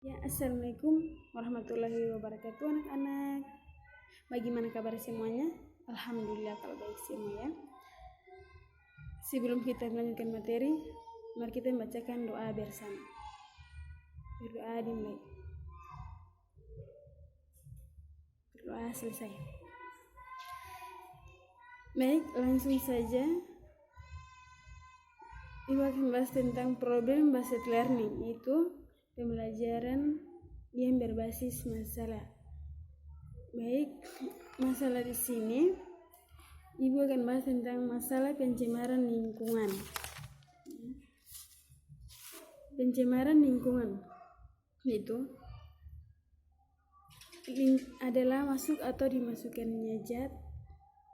Ya, assalamualaikum warahmatullahi wabarakatuh anak-anak. Bagaimana kabar semuanya? Alhamdulillah kalau baik semua ya. Sebelum kita melanjutkan materi, mari kita membacakan doa bersama. Berdoa dimulai. Berdoa selesai. Baik, langsung saja. Ibu akan membahas tentang problem based learning, yaitu pembelajaran yang berbasis masalah. Baik, masalah di sini Ibu akan bahas tentang masalah pencemaran lingkungan. Pencemaran lingkungan itu adalah masuk atau dimasukkannya zat,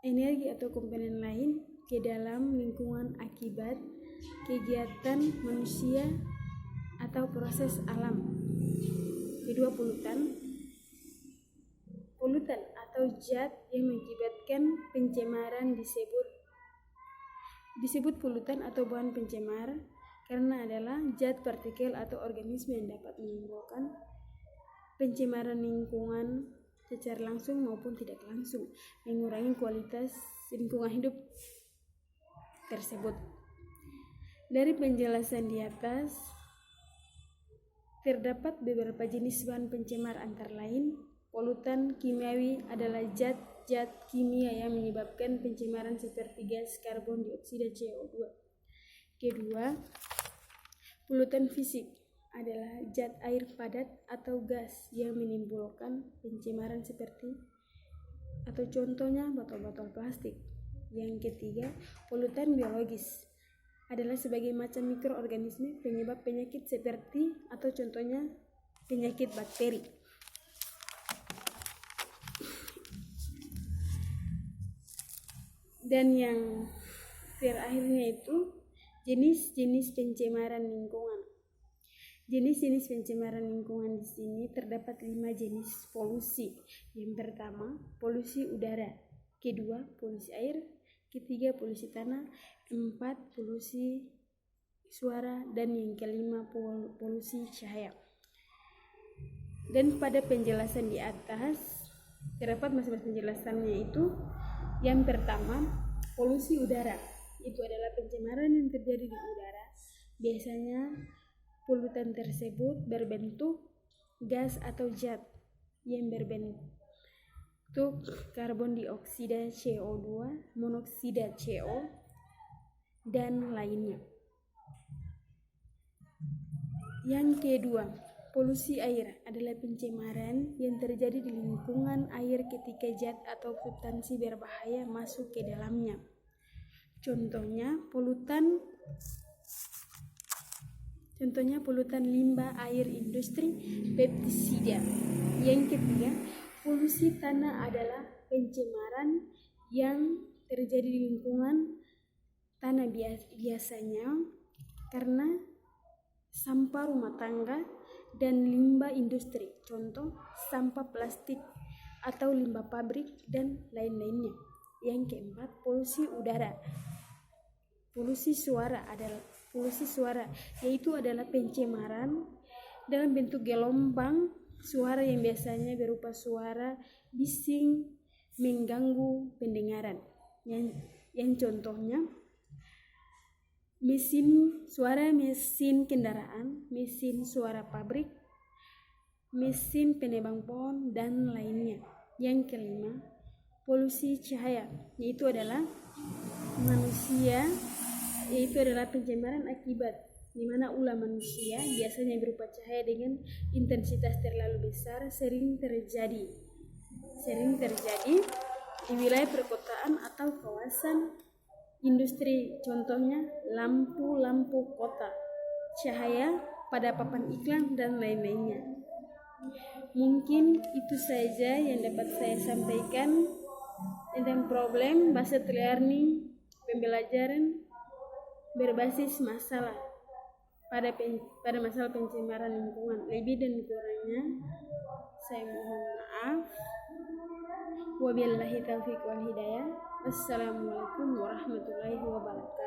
energi atau komponen lain ke dalam lingkungan akibat kegiatan manusia atau proses alam. Kedua, polutan atau zat yang mengakibatkan pencemaran disebut polutan atau bahan pencemar karena adalah zat, partikel atau organisme yang dapat menimbulkan pencemaran lingkungan secara langsung maupun tidak langsung, mengurangi kualitas lingkungan hidup tersebut. Dari penjelasan di atas, terdapat beberapa jenis bahan pencemar, antara lain polutan kimiawi adalah zat-zat kimia yang menyebabkan pencemaran seperti gas karbon dioksida CO2. Kedua, polutan fisik adalah zat air padat atau gas yang menimbulkan pencemaran seperti atau contohnya botol-botol plastik. Yang ketiga, polutan biologis adalah sebagai macam mikroorganisme penyebab penyakit seperti atau contohnya penyakit bakteri. Dan yang terakhirnya itu jenis-jenis pencemaran lingkungan. Jenis-jenis pencemaran lingkungan di sini terdapat 5 jenis polusi. Yang pertama, polusi udara. Kedua, polusi air. Ketiga, polusi tanah. 4, polusi suara. Dan yang kelima, polusi cahaya. Dan pada penjelasan di atas terdapat masing-masing penjelasannya itu. Yang pertama, polusi udara. Itu adalah pencemaran yang terjadi di udara. Biasanya polutan tersebut berbentuk gas atau zat yang berbentuk karbon dioksida CO2, monoksida CO, dan lainnya. Yang kedua, polusi air adalah pencemaran yang terjadi di lingkungan air ketika zat atau substansi berbahaya masuk ke dalamnya. Contohnya polutan limbah air industri, pestisida. Yang ketiga, polusi tanah adalah pencemaran yang terjadi di lingkungan tanah biasanya karena sampah rumah tangga dan limbah industri, contoh sampah plastik atau limbah pabrik dan lain-lainnya. Yang keempat, polusi udara. Polusi suara, yaitu adalah pencemaran dalam bentuk gelombang suara yang biasanya berupa suara bising mengganggu pendengaran. Yang contohnya mesin kendaraan, mesin suara pabrik, mesin penebang pohon, dan lainnya. Yang kelima, polusi cahaya, yaitu adalah pencemaran akibat di mana ulah manusia biasanya berupa cahaya dengan intensitas terlalu besar sering terjadi di wilayah perkotaan atau kawasan industri, contohnya lampu kota, cahaya pada papan iklan, dan lain-lainnya. Mungkin itu saja yang dapat saya sampaikan tentang problem based learning, pembelajaran berbasis masalah pada masalah pencemaran lingkungan. Lebih dan kurangnya saya mohon maaf. Wabillahi taufiq wal hidayah. Wassalamualaikum warahmatullahi wabarakatuh.